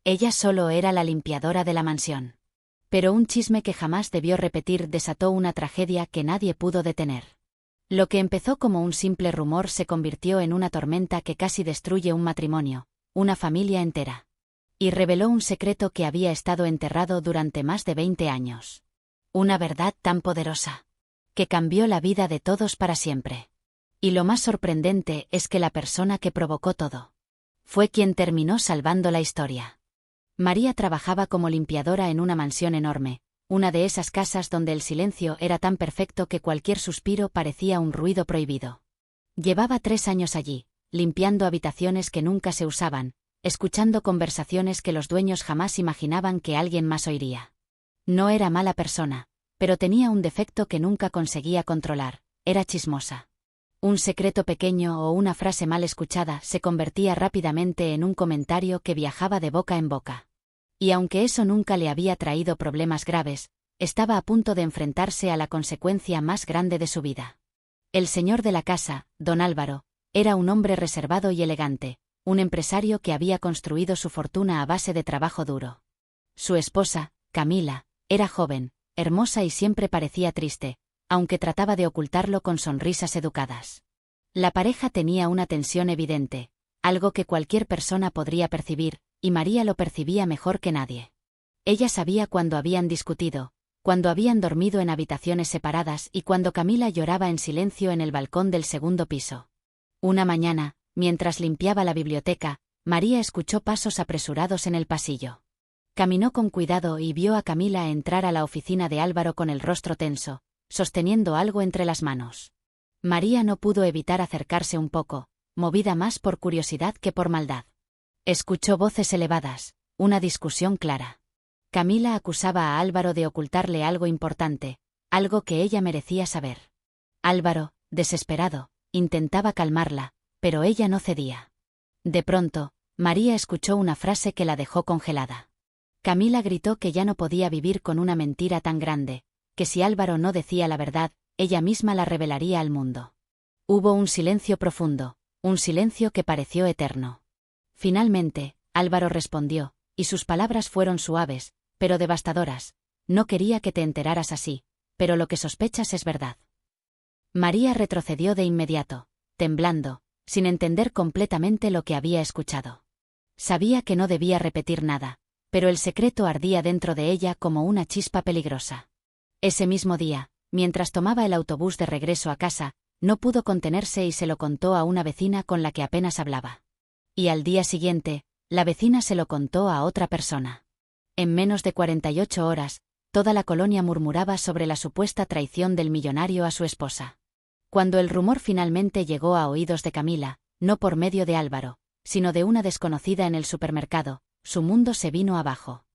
Ella solo era la limpiadora de la mansión. Pero un chisme que jamás debió repetir desató una tragedia que nadie pudo detener. Lo que empezó como un simple rumor se convirtió en una tormenta que casi destruye un matrimonio, una familia entera. Y reveló un secreto que había estado enterrado durante más de 20 años. Una verdad tan poderosa, que cambió la vida de todos para siempre. Y lo más sorprendente es que la persona que provocó todo fue quien terminó salvando la historia. María trabajaba como limpiadora en una mansión enorme, una de esas casas donde el silencio era tan perfecto que cualquier suspiro parecía un ruido prohibido. Llevaba 3 años allí, limpiando habitaciones que nunca se usaban, escuchando conversaciones que los dueños jamás imaginaban que alguien más oiría. No era mala persona, pero tenía un defecto que nunca conseguía controlar: era chismosa. Un secreto pequeño o una frase mal escuchada se convertía rápidamente en un comentario que viajaba de boca en boca. Y aunque eso nunca le había traído problemas graves, estaba a punto de enfrentarse a la consecuencia más grande de su vida. El señor de la casa, don Álvaro, era un hombre reservado y elegante, un empresario que había construido su fortuna a base de trabajo duro. Su esposa, Camila, era joven, hermosa y siempre parecía triste, aunque trataba de ocultarlo con sonrisas educadas. La pareja tenía una tensión evidente, algo que cualquier persona podría percibir, y María lo percibía mejor que nadie. Ella sabía cuando habían discutido, cuando habían dormido en habitaciones separadas y cuando Camila lloraba en silencio en el balcón del segundo piso. Una mañana, mientras limpiaba la biblioteca, María escuchó pasos apresurados en el pasillo. Caminó con cuidado y vio a Camila entrar a la oficina de Álvaro con el rostro tenso, sosteniendo algo entre las manos. María no pudo evitar acercarse un poco, movida más por curiosidad que por maldad. Escuchó voces elevadas, una discusión clara. Camila acusaba a Álvaro de ocultarle algo importante, algo que ella merecía saber. Álvaro, desesperado, intentaba calmarla, pero ella no cedía. De pronto, María escuchó una frase que la dejó congelada. Camila gritó que ya no podía vivir con una mentira tan grande, que si Álvaro no decía la verdad, ella misma la revelaría al mundo. Hubo un silencio profundo, un silencio que pareció eterno. Finalmente, Álvaro respondió, y sus palabras fueron suaves, pero devastadoras: no quería que te enteraras así, pero lo que sospechas es verdad. María retrocedió de inmediato, temblando, sin entender completamente lo que había escuchado. Sabía que no debía repetir nada, pero el secreto ardía dentro de ella como una chispa peligrosa. Ese mismo día, mientras tomaba el autobús de regreso a casa, no pudo contenerse y se lo contó a una vecina con la que apenas hablaba. Y al día siguiente, la vecina se lo contó a otra persona. En menos de 48 horas, toda la colonia murmuraba sobre la supuesta traición del millonario a su esposa. Cuando el rumor finalmente llegó a oídos de Camila, no por medio de Álvaro, sino de una desconocida en el supermercado, su mundo se vino abajo.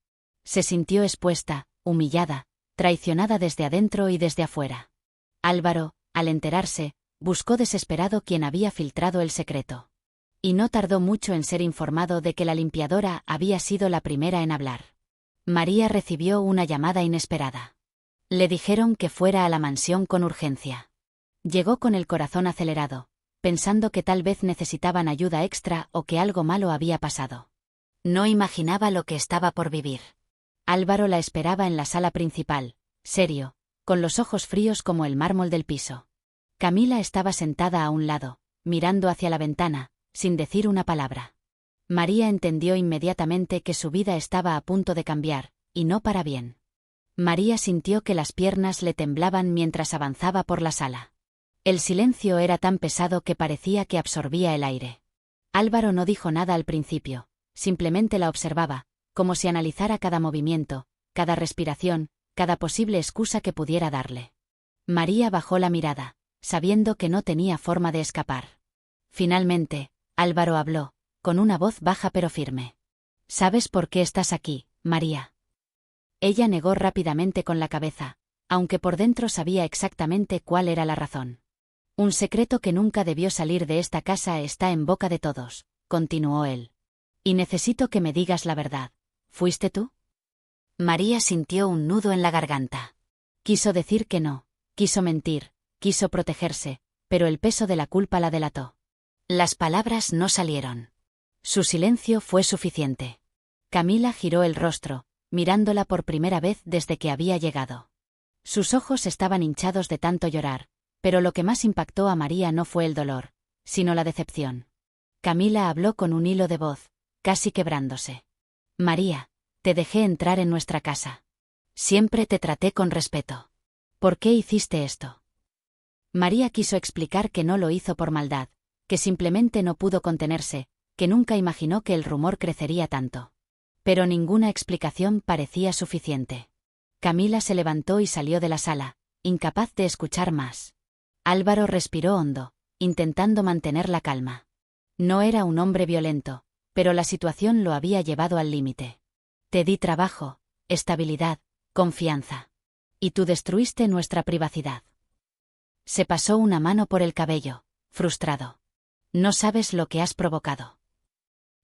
Se sintió expuesta, humillada, traicionada desde adentro y desde afuera. Álvaro, al enterarse, buscó desesperado quién había filtrado el secreto. Y no tardó mucho en ser informado de que la limpiadora había sido la primera en hablar. María recibió una llamada inesperada. Le dijeron que fuera a la mansión con urgencia. Llegó con el corazón acelerado, pensando que tal vez necesitaban ayuda extra o que algo malo había pasado. No imaginaba lo que estaba por vivir. Álvaro la esperaba en la sala principal, serio, con los ojos fríos como el mármol del piso. Camila estaba sentada a un lado, mirando hacia la ventana, sin decir una palabra. María entendió inmediatamente que su vida estaba a punto de cambiar, y no para bien. María sintió que las piernas le temblaban mientras avanzaba por la sala. El silencio era tan pesado que parecía que absorbía el aire. Álvaro no dijo nada al principio, simplemente la observaba, como si analizara cada movimiento, cada respiración, cada posible excusa que pudiera darle. María bajó la mirada, sabiendo que no tenía forma de escapar. Finalmente, Álvaro habló, con una voz baja pero firme. ¿Sabes por qué estás aquí, María? Ella negó rápidamente con la cabeza, aunque por dentro sabía exactamente cuál era la razón. Un secreto que nunca debió salir de esta casa está en boca de todos, continuó él. Y necesito que me digas la verdad. ¿Fuiste tú? María sintió un nudo en la garganta. Quiso decir que no, quiso mentir, quiso protegerse, pero el peso de la culpa la delató. Las palabras no salieron. Su silencio fue suficiente. Camila giró el rostro, mirándola por primera vez desde que había llegado. Sus ojos estaban hinchados de tanto llorar, pero lo que más impactó a María no fue el dolor, sino la decepción. Camila habló con un hilo de voz, casi quebrándose. María, te dejé entrar en nuestra casa. Siempre te traté con respeto. ¿Por qué hiciste esto? María quiso explicar que no lo hizo por maldad, que simplemente no pudo contenerse, que nunca imaginó que el rumor crecería tanto. Pero ninguna explicación parecía suficiente. Camila se levantó y salió de la sala, incapaz de escuchar más. Álvaro respiró hondo, intentando mantener la calma. No era un hombre violento, pero la situación lo había llevado al límite. Te di trabajo, estabilidad, confianza. Y tú destruiste nuestra privacidad. Se pasó una mano por el cabello, frustrado. No sabes lo que has provocado.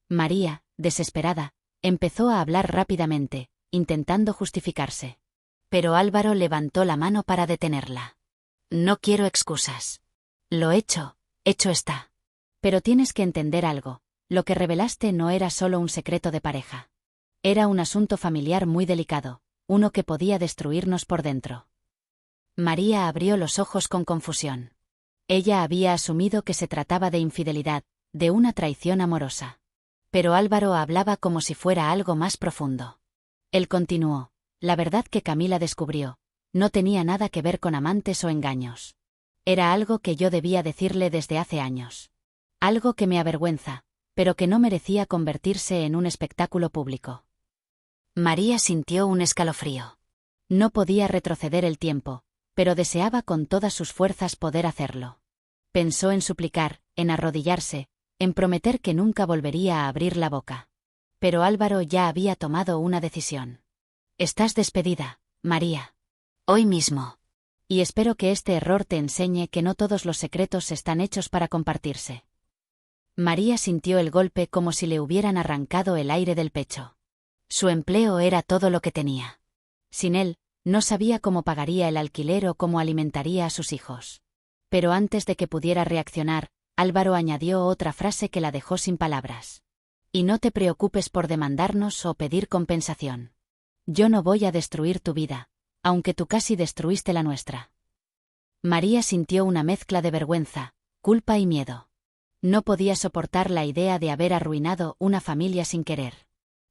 María, desesperada, empezó a hablar rápidamente, intentando justificarse. Pero Álvaro levantó la mano para detenerla. No quiero excusas. Lo hecho está. Pero tienes que entender algo, lo que revelaste no era solo un secreto de pareja. Era un asunto familiar muy delicado, uno que podía destruirnos por dentro. María abrió los ojos con confusión. Ella había asumido que se trataba de infidelidad, de una traición amorosa. Pero Álvaro hablaba como si fuera algo más profundo. Él continuó, la verdad que Camila descubrió, no tenía nada que ver con amantes o engaños. Era algo que yo debía decirle desde hace años. Algo que me avergüenza, pero que no merecía convertirse en un espectáculo público. María sintió un escalofrío. No podía retroceder el tiempo, pero deseaba con todas sus fuerzas poder hacerlo. Pensó en suplicar, en arrodillarse, en prometer que nunca volvería a abrir la boca. Pero Álvaro ya había tomado una decisión. Estás despedida, María. Hoy mismo. Y espero que este error te enseñe que no todos los secretos están hechos para compartirse. María sintió el golpe como si le hubieran arrancado el aire del pecho. Su empleo era todo lo que tenía. Sin él, no sabía cómo pagaría el alquiler o cómo alimentaría a sus hijos. Pero antes de que pudiera reaccionar, Álvaro añadió otra frase que la dejó sin palabras. Y no te preocupes por demandarnos o pedir compensación. Yo no voy a destruir tu vida, aunque tú casi destruiste la nuestra. María sintió una mezcla de vergüenza, culpa y miedo. No podía soportar la idea de haber arruinado una familia sin querer.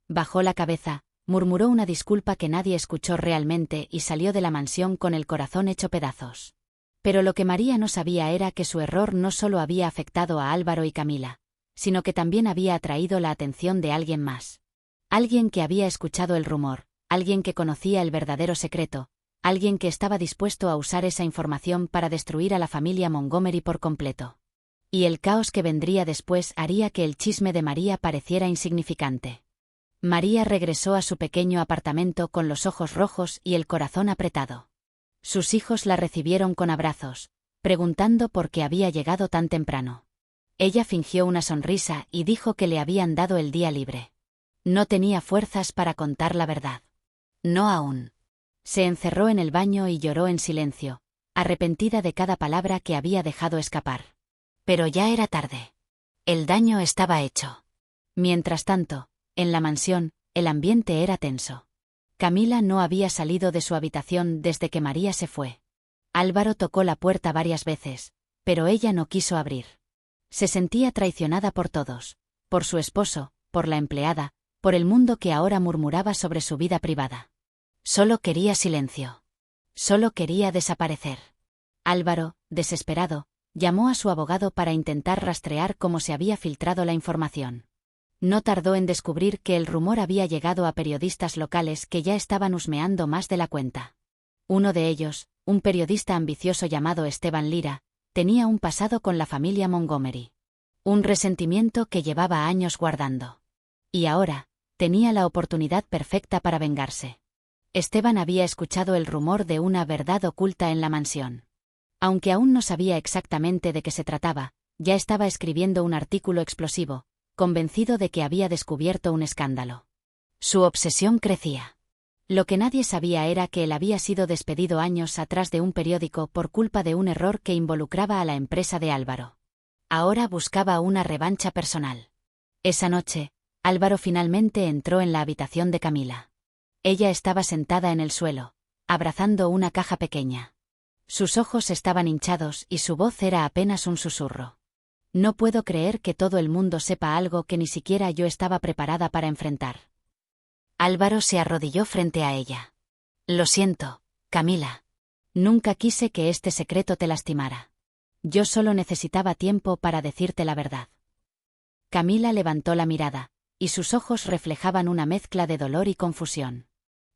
Bajó la cabeza, murmuró una disculpa que nadie escuchó realmente y salió de la mansión con el corazón hecho pedazos. Pero lo que María no sabía era que su error no solo había afectado a Álvaro y Camila, sino que también había atraído la atención de alguien más. Alguien que había escuchado el rumor, alguien que conocía el verdadero secreto, alguien que estaba dispuesto a usar esa información para destruir a la familia Montgomery por completo. Y el caos que vendría después haría que el chisme de María pareciera insignificante. María regresó a su pequeño apartamento con los ojos rojos y el corazón apretado. Sus hijos la recibieron con abrazos, preguntando por qué había llegado tan temprano. Ella fingió una sonrisa y dijo que le habían dado el día libre. No tenía fuerzas para contar la verdad. No aún. Se encerró en el baño y lloró en silencio, arrepentida de cada palabra que había dejado escapar. Pero ya era tarde. El daño estaba hecho. Mientras tanto, en la mansión, el ambiente era tenso. Camila no había salido de su habitación desde que María se fue. Álvaro tocó la puerta varias veces, pero ella no quiso abrir. Se sentía traicionada por todos, por su esposo, por la empleada, por el mundo que ahora murmuraba sobre su vida privada. Solo quería silencio. Solo quería desaparecer. Álvaro, desesperado, llamó a su abogado para intentar rastrear cómo se había filtrado la información. No tardó en descubrir que el rumor había llegado a periodistas locales que ya estaban husmeando más de la cuenta. Uno de ellos, un periodista ambicioso llamado Esteban Lira, tenía un pasado con la familia Montgomery. Un resentimiento que llevaba años guardando. Y ahora, tenía la oportunidad perfecta para vengarse. Esteban había escuchado el rumor de una verdad oculta en la mansión. Aunque aún no sabía exactamente de qué se trataba, ya estaba escribiendo un artículo explosivo, convencido de que había descubierto un escándalo. Su obsesión crecía. Lo que nadie sabía era que él había sido despedido años atrás de un periódico por culpa de un error que involucraba a la empresa de Álvaro. Ahora buscaba una revancha personal. Esa noche, Álvaro finalmente entró en la habitación de Camila. Ella estaba sentada en el suelo, abrazando una caja pequeña. Sus ojos estaban hinchados y su voz era apenas un susurro. No puedo creer que todo el mundo sepa algo que ni siquiera yo estaba preparada para enfrentar. Álvaro se arrodilló frente a ella. Lo siento, Camila. Nunca quise que este secreto te lastimara. Yo solo necesitaba tiempo para decirte la verdad. Camila levantó la mirada, y sus ojos reflejaban una mezcla de dolor y confusión.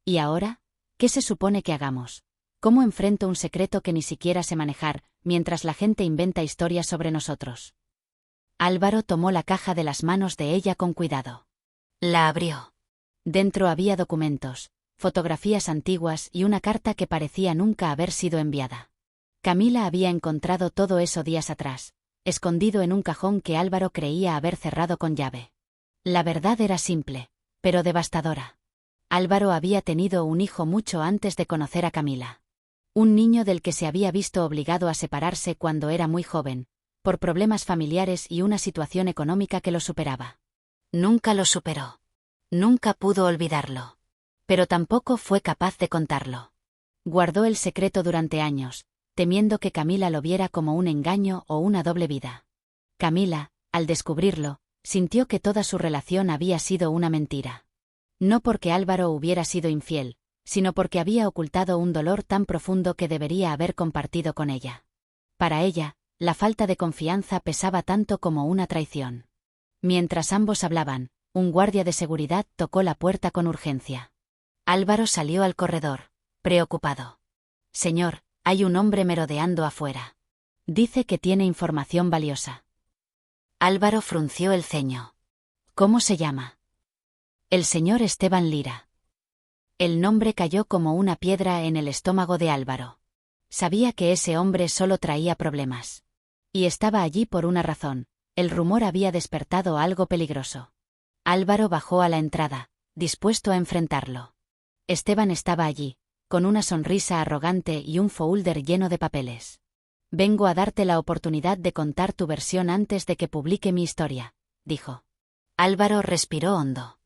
¿Y ahora? ¿Qué se supone que hagamos? ¿Cómo enfrento un secreto que ni siquiera sé manejar, mientras la gente inventa historias sobre nosotros? Álvaro tomó la caja de las manos de ella con cuidado. La abrió. Dentro había documentos, fotografías antiguas y una carta que parecía nunca haber sido enviada. Camila había encontrado todo eso días atrás, escondido en un cajón que Álvaro creía haber cerrado con llave. La verdad era simple, pero devastadora. Álvaro había tenido un hijo mucho antes de conocer a Camila. Un niño del que se había visto obligado a separarse cuando era muy joven, por problemas familiares y una situación económica que lo superaba. Nunca lo superó. Nunca pudo olvidarlo. Pero tampoco fue capaz de contarlo. Guardó el secreto durante años, temiendo que Camila lo viera como un engaño o una doble vida. Camila, al descubrirlo, sintió que toda su relación había sido una mentira. No porque Álvaro hubiera sido infiel, sino porque había ocultado un dolor tan profundo que debería haber compartido con ella. Para ella, la falta de confianza pesaba tanto como una traición. Mientras ambos hablaban, un guardia de seguridad tocó la puerta con urgencia. Álvaro salió al corredor, preocupado. Señor, hay un hombre merodeando afuera. Dice que tiene información valiosa. Álvaro frunció el ceño. ¿Cómo se llama? El señor Esteban Lira. El nombre cayó como una piedra en el estómago de Álvaro. Sabía que ese hombre solo traía problemas. Y estaba allí por una razón. El rumor había despertado algo peligroso. Álvaro bajó a la entrada, dispuesto a enfrentarlo. Esteban estaba allí, con una sonrisa arrogante y un folder lleno de papeles. Vengo a darte la oportunidad de contar tu versión antes de que publique mi historia, dijo. Álvaro respiró hondo.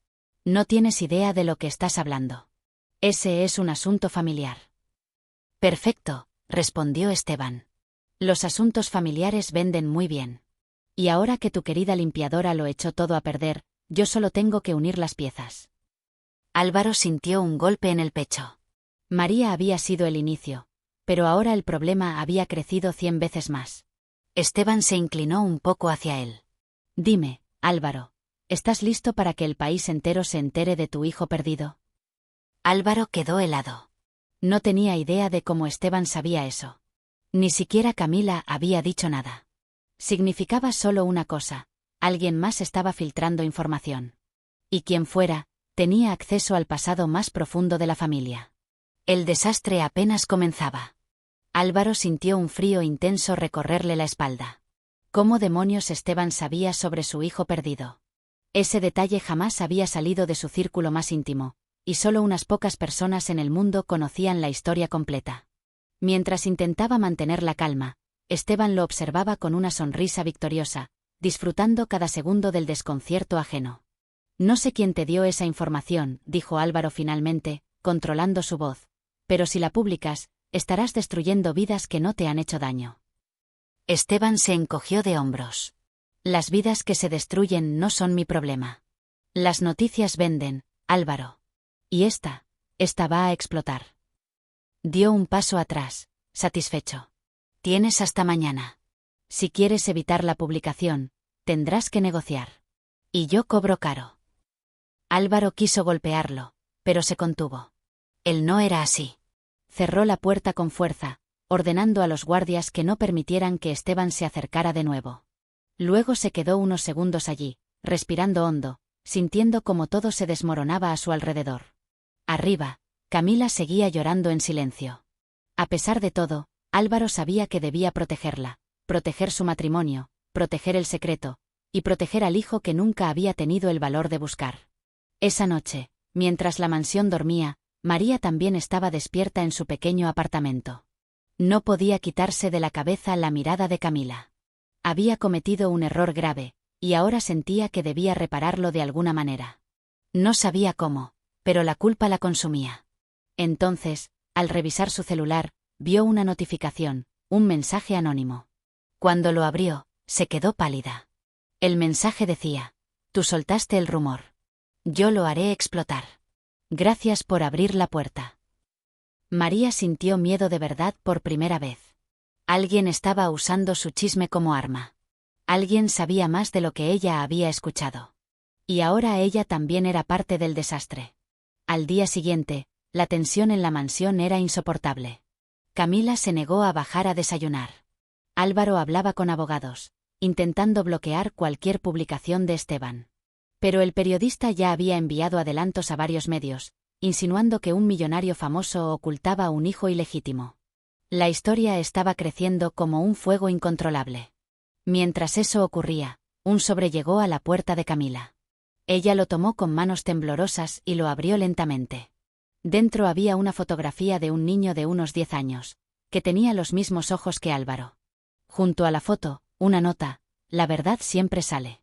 No tienes idea de lo que estás hablando. Ese es un asunto familiar. Perfecto, respondió Esteban. Los asuntos familiares venden muy bien. Y ahora que tu querida limpiadora lo echó todo a perder, yo solo tengo que unir las piezas. Álvaro sintió un golpe en el pecho. María había sido el inicio, pero ahora el problema había crecido 100 veces más. Esteban se inclinó un poco hacia él. Dime, Álvaro, ¿estás listo para que el país entero se entere de tu hijo perdido? Álvaro quedó helado. No tenía idea de cómo Esteban sabía eso. Ni siquiera Camila había dicho nada. Significaba solo una cosa: alguien más estaba filtrando información. Y quien fuera, tenía acceso al pasado más profundo de la familia. El desastre apenas comenzaba. Álvaro sintió un frío intenso recorrerle la espalda. ¿Cómo demonios Esteban sabía sobre su hijo perdido? Ese detalle jamás había salido de su círculo más íntimo, y solo unas pocas personas en el mundo conocían la historia completa. Mientras intentaba mantener la calma, Esteban lo observaba con una sonrisa victoriosa, disfrutando cada segundo del desconcierto ajeno. No sé quién te dio esa información, dijo Álvaro finalmente, controlando su voz, pero si la publicas, estarás destruyendo vidas que no te han hecho daño. Esteban se encogió de hombros. Las vidas que se destruyen no son mi problema. Las noticias venden, Álvaro. Y esta va a explotar. Dio un paso atrás, satisfecho. Tienes hasta mañana. Si quieres evitar la publicación, tendrás que negociar. Y yo cobro caro. Álvaro quiso golpearlo, pero se contuvo. Él no era así. Cerró la puerta con fuerza, ordenando a los guardias que no permitieran que Esteban se acercara de nuevo. Luego se quedó unos segundos allí, respirando hondo, sintiendo como todo se desmoronaba a su alrededor. Arriba, Camila seguía llorando en silencio. A pesar de todo, Álvaro sabía que debía protegerla, proteger su matrimonio, proteger el secreto, y proteger al hijo que nunca había tenido el valor de buscar. Esa noche, mientras la mansión dormía, María también estaba despierta en su pequeño apartamento. No podía quitarse de la cabeza la mirada de Camila. Había cometido un error grave, y ahora sentía que debía repararlo de alguna manera. No sabía cómo, pero la culpa la consumía. Entonces, al revisar su celular, vio una notificación, un mensaje anónimo. Cuando lo abrió, se quedó pálida. El mensaje decía: «Tú soltaste el rumor. Yo lo haré explotar. Gracias por abrir la puerta». María sintió miedo de verdad por primera vez. Alguien estaba usando su chisme como arma. Alguien sabía más de lo que ella había escuchado. Y ahora ella también era parte del desastre. Al día siguiente, la tensión en la mansión era insoportable. Camila se negó a bajar a desayunar. Álvaro hablaba con abogados, intentando bloquear cualquier publicación de Esteban. Pero el periodista ya había enviado adelantos a varios medios, insinuando que un millonario famoso ocultaba un hijo ilegítimo. La historia estaba creciendo como un fuego incontrolable. Mientras eso ocurría, un sobre llegó a la puerta de Camila. Ella lo tomó con manos temblorosas y lo abrió lentamente. Dentro había una fotografía de un niño de unos 10 años, que tenía los mismos ojos que Álvaro. Junto a la foto, una nota: «La verdad siempre sale».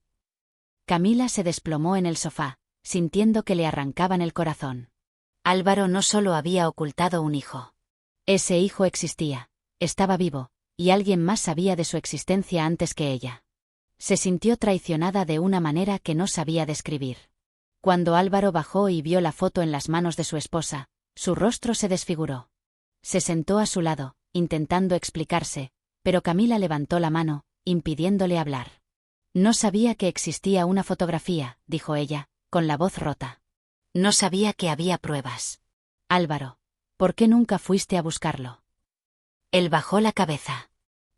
Camila se desplomó en el sofá, sintiendo que le arrancaban el corazón. Álvaro no solo había ocultado un hijo. Ese hijo existía, estaba vivo, y alguien más sabía de su existencia antes que ella. Se sintió traicionada de una manera que no sabía describir. Cuando Álvaro bajó y vio la foto en las manos de su esposa, su rostro se desfiguró. Se sentó a su lado, intentando explicarse, pero Camila levantó la mano, impidiéndole hablar. «No sabía que existía una fotografía», dijo ella, con la voz rota. «No sabía que había pruebas. Álvaro, ¿por qué nunca fuiste a buscarlo?» Él bajó la cabeza.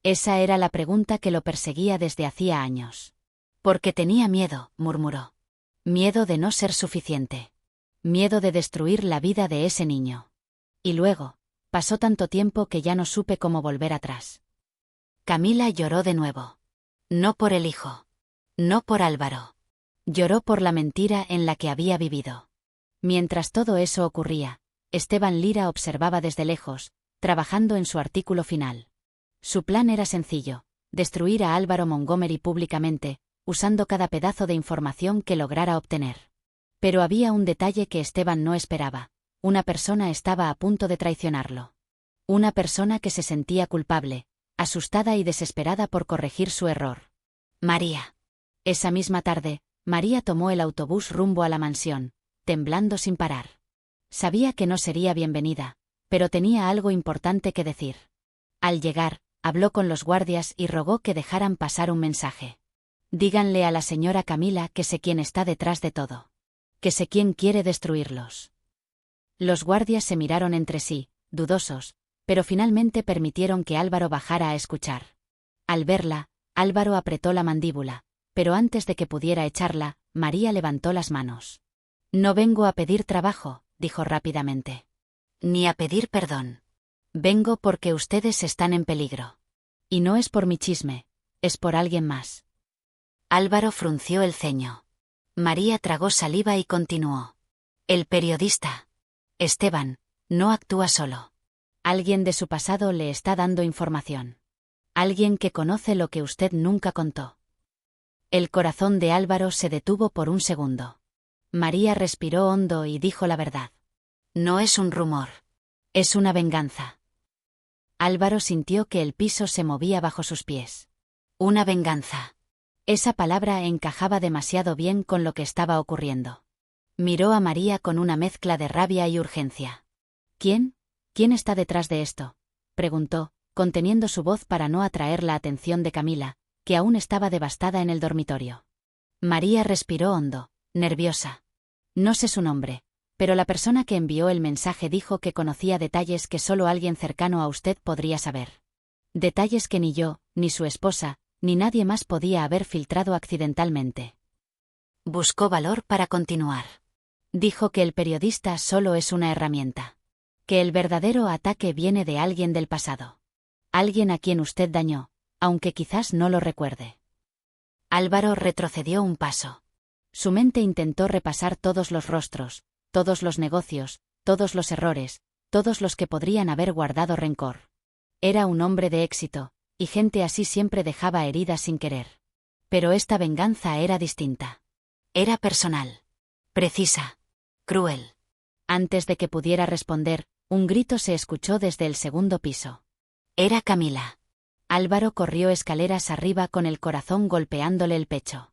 Esa era la pregunta que lo perseguía desde hacía años. «Porque tenía miedo», murmuró. «Miedo de no ser suficiente. Miedo de destruir la vida de ese niño. Y luego, pasó tanto tiempo que ya no supe cómo volver atrás». Camila lloró de nuevo. No por el hijo. No por Álvaro. Lloró por la mentira en la que había vivido. Mientras todo eso ocurría, Esteban Lira observaba desde lejos, trabajando en su artículo final. Su plan era sencillo: destruir a Álvaro Montgomery públicamente, usando cada pedazo de información que lograra obtener. Pero había un detalle que Esteban no esperaba: una persona estaba a punto de traicionarlo. Una persona que se sentía culpable, asustada y desesperada por corregir su error. María. Esa misma tarde, María tomó el autobús rumbo a la mansión, temblando sin parar. Sabía que no sería bienvenida, pero tenía algo importante que decir. Al llegar, habló con los guardias y rogó que dejaran pasar un mensaje. «Díganle a la señora Camila que sé quién está detrás de todo. Que sé quién quiere destruirlos». Los guardias se miraron entre sí, dudosos, pero finalmente permitieron que Álvaro bajara a escuchar. Al verla, Álvaro apretó la mandíbula, pero antes de que pudiera echarla, María levantó las manos. «No vengo a pedir trabajo», dijo rápidamente. «Ni a pedir perdón. Vengo porque ustedes están en peligro. Y no es por mi chisme, es por alguien más». Álvaro frunció el ceño. María tragó saliva y continuó. «El periodista. Esteban, no actúa solo. Alguien de su pasado le está dando información. Alguien que conoce lo que usted nunca contó». El corazón de Álvaro se detuvo por un segundo. María respiró hondo y dijo la verdad. «No es un rumor. Es una venganza». Álvaro sintió que el piso se movía bajo sus pies. Una venganza. Esa palabra encajaba demasiado bien con lo que estaba ocurriendo. Miró a María con una mezcla de rabia y urgencia. «¿Quién? ¿Quién está detrás de esto?», preguntó, conteniendo su voz para no atraer la atención de Camila, que aún estaba devastada en el dormitorio. María respiró hondo, nerviosa. «No sé su nombre, pero la persona que envió el mensaje dijo que conocía detalles que solo alguien cercano a usted podría saber. Detalles que ni yo, ni su esposa, ni nadie más podía haber filtrado accidentalmente». Buscó valor para continuar. Dijo que el periodista solo es una herramienta. Que el verdadero ataque viene de alguien del pasado. Alguien a quien usted dañó, aunque quizás no lo recuerde. Álvaro retrocedió un paso. Su mente intentó repasar todos los rostros, todos los negocios, todos los errores, todos los que podrían haber guardado rencor. Era un hombre de éxito, y gente así siempre dejaba heridas sin querer. Pero esta venganza era distinta. Era personal. Precisa. Cruel. Antes de que pudiera responder, un grito se escuchó desde el segundo piso. Era Camila. Álvaro corrió escaleras arriba con el corazón golpeándole el pecho.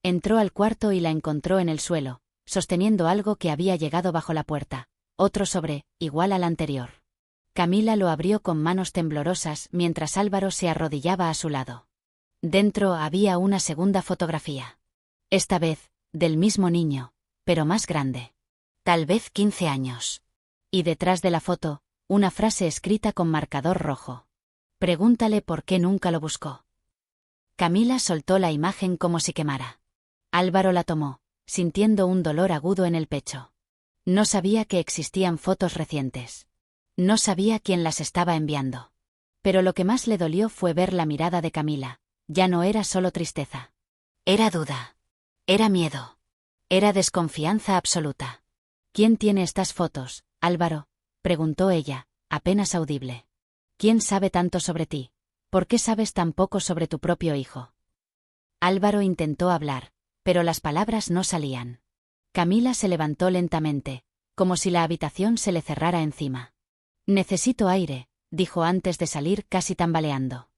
Entró al cuarto y la encontró en el suelo, sosteniendo algo que había llegado bajo la puerta, otro sobre, igual al anterior. Camila lo abrió con manos temblorosas mientras Álvaro se arrodillaba a su lado. Dentro había una segunda fotografía. Esta vez, del mismo niño, pero más grande. Tal vez 15 años. Y detrás de la foto, una frase escrita con marcador rojo. Pregúntale por qué nunca lo buscó. Camila soltó la imagen como si quemara. Álvaro la tomó, sintiendo un dolor agudo en el pecho. No sabía que existían fotos recientes. No sabía quién las estaba enviando. Pero lo que más le dolió fue ver la mirada de Camila. Ya no era solo tristeza. Era duda. Era miedo. Era desconfianza absoluta. ¿Quién tiene estas fotos, Álvaro?, preguntó ella, apenas audible. ¿Quién sabe tanto sobre ti? ¿Por qué sabes tan poco sobre tu propio hijo? Álvaro intentó hablar, pero las palabras no salían. Camila se levantó lentamente, como si la habitación se le cerrara encima. Necesito aire, dijo antes de salir casi tambaleando.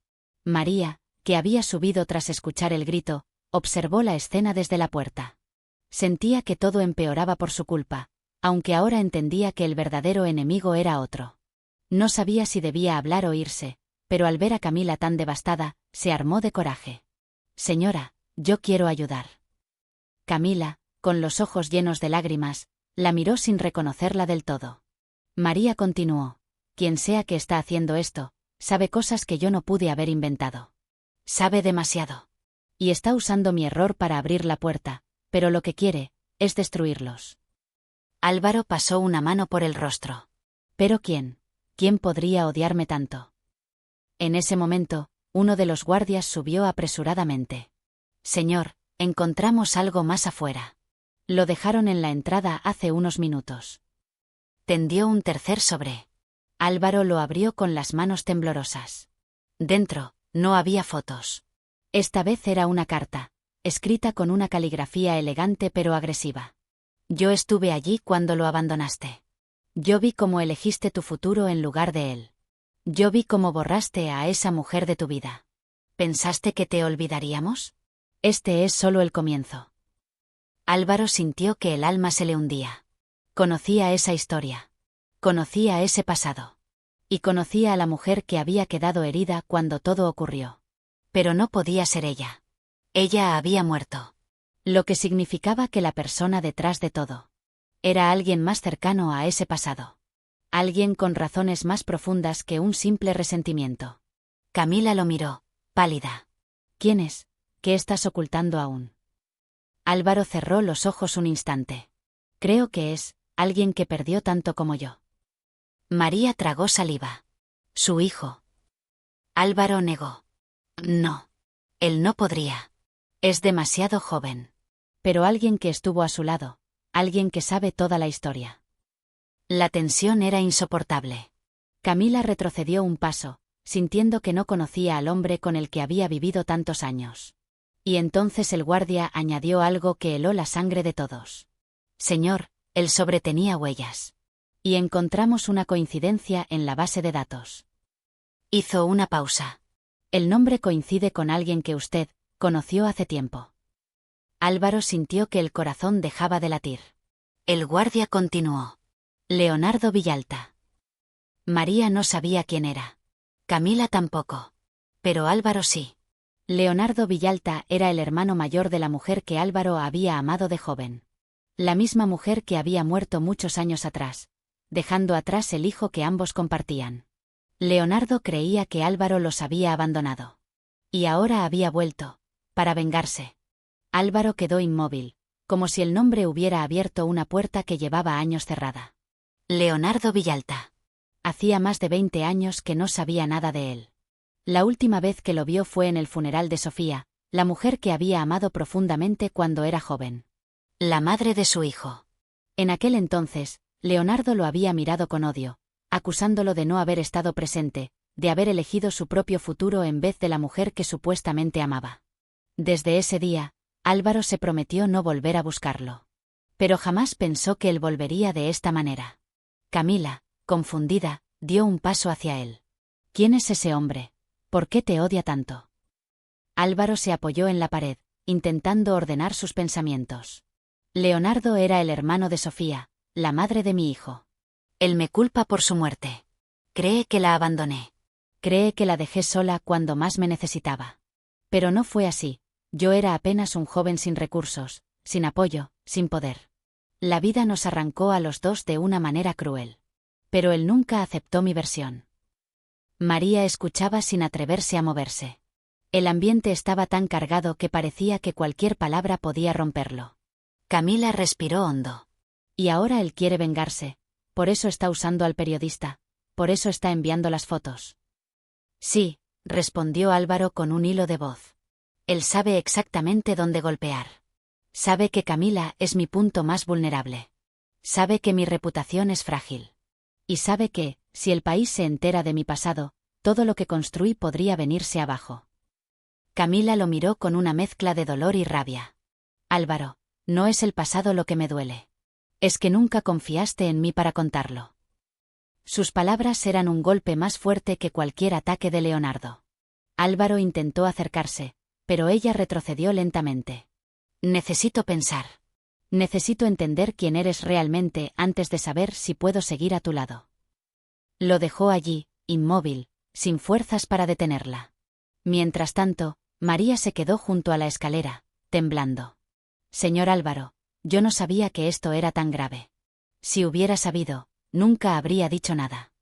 María, que había subido tras escuchar el grito, observó la escena desde la puerta. Sentía que todo empeoraba por su culpa, aunque ahora entendía que el verdadero enemigo era otro. No sabía si debía hablar o irse, pero al ver a Camila tan devastada, se armó de coraje. Señora, yo quiero ayudar. Camila, con los ojos llenos de lágrimas, la miró sin reconocerla del todo. María continuó. Quien sea que está haciendo esto, sabe cosas que yo no pude haber inventado. Sabe demasiado. Y está usando mi error para abrir la puerta, pero lo que quiere es destruirlos. Álvaro pasó una mano por el rostro. ¿Pero quién? ¿Quién podría odiarme tanto? En ese momento, uno de los guardias subió apresuradamente. Señor, encontramos algo más afuera. Lo dejaron en la entrada hace unos minutos. Tendió un tercer sobre. Álvaro lo abrió con las manos temblorosas. Dentro, no había fotos. Esta vez era una carta, escrita con una caligrafía elegante pero agresiva. Yo estuve allí cuando lo abandonaste. Yo vi cómo elegiste tu futuro en lugar de él. Yo vi cómo borraste a esa mujer de tu vida. ¿Pensaste que te olvidaríamos? Este es solo el comienzo. Álvaro sintió que el alma se le hundía. Conocía esa historia. Conocía ese pasado. Y conocía a la mujer que había quedado herida cuando todo ocurrió. Pero no podía ser ella. Ella había muerto. Lo que significaba que la persona detrás de todo era alguien más cercano a ese pasado. Alguien con razones más profundas que un simple resentimiento. Camila lo miró, pálida. ¿Quién es? ¿Qué estás ocultando aún? Álvaro cerró los ojos un instante. Creo que es alguien que perdió tanto como yo. María tragó saliva. Su hijo. Álvaro negó. No. Él no podría. Es demasiado joven. Pero alguien que estuvo a su lado. Alguien que sabe toda la historia. La tensión era insoportable. Camila retrocedió un paso, sintiendo que no conocía al hombre con el que había vivido tantos años. Y entonces el guardia añadió algo que heló la sangre de todos. Señor, el sobre tenía huellas. Y encontramos una coincidencia en la base de datos. Hizo una pausa. El nombre coincide con alguien que usted conoció hace tiempo. Álvaro sintió que el corazón dejaba de latir. El guardia continuó. Leonardo Villalta. María no sabía quién era. Camila tampoco. Pero Álvaro sí. Leonardo Villalta era el hermano mayor de la mujer que Álvaro había amado de joven. La misma mujer que había muerto muchos años atrás, dejando atrás el hijo que ambos compartían. Leonardo creía que Álvaro los había abandonado. Y ahora había vuelto, para vengarse. Álvaro quedó inmóvil, como si el nombre hubiera abierto una puerta que llevaba años cerrada. Leonardo Villalta. Hacía más de 20 años que no sabía nada de él. La última vez que lo vio fue en el funeral de Sofía, la mujer que había amado profundamente cuando era joven. La madre de su hijo. En aquel entonces, Leonardo lo había mirado con odio, acusándolo de no haber estado presente, de haber elegido su propio futuro en vez de la mujer que supuestamente amaba. Desde ese día, Álvaro se prometió no volver a buscarlo. Pero jamás pensó que él volvería de esta manera. Camila, confundida, dio un paso hacia él. ¿Quién es ese hombre? ¿Por qué te odia tanto? Álvaro se apoyó en la pared, intentando ordenar sus pensamientos. Leonardo era el hermano de Sofía, la madre de mi hijo. Él me culpa por su muerte. Cree que la abandoné. Cree que la dejé sola cuando más me necesitaba. Pero no fue así. Yo era apenas un joven sin recursos, sin apoyo, sin poder. La vida nos arrancó a los dos de una manera cruel. Pero él nunca aceptó mi versión. María escuchaba sin atreverse a moverse. El ambiente estaba tan cargado que parecía que cualquier palabra podía romperlo. Camila respiró hondo. Y ahora él quiere vengarse. Por eso está usando al periodista. Por eso está enviando las fotos. Sí, respondió Álvaro con un hilo de voz. Él sabe exactamente dónde golpear. Sabe que Camila es mi punto más vulnerable. Sabe que mi reputación es frágil. Y sabe que, si el país se entera de mi pasado, todo lo que construí podría venirse abajo. Camila lo miró con una mezcla de dolor y rabia. Álvaro, no es el pasado lo que me duele. Es que nunca confiaste en mí para contarlo. Sus palabras eran un golpe más fuerte que cualquier ataque de Leonardo. Álvaro intentó acercarse, pero ella retrocedió lentamente. Necesito pensar. Necesito entender quién eres realmente antes de saber si puedo seguir a tu lado. Lo dejó allí, inmóvil, sin fuerzas para detenerla. Mientras tanto, María se quedó junto a la escalera, temblando. Señor Álvaro, yo no sabía que esto era tan grave. Si hubiera sabido, nunca habría dicho nada.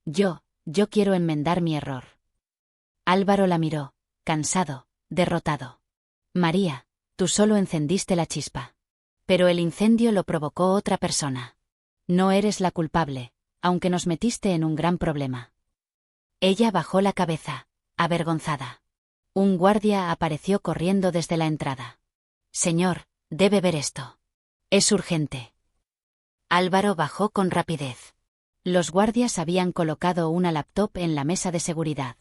Yo quiero enmendar mi error. Álvaro la miró, cansado, derrotado. María, tú solo encendiste la chispa. Pero el incendio lo provocó otra persona. No eres la culpable, aunque nos metiste en un gran problema. Ella bajó la cabeza, avergonzada. Un guardia apareció corriendo desde la entrada. Señor, debe ver esto. Es urgente. Álvaro bajó con rapidez. Los guardias habían colocado una laptop en la mesa de seguridad.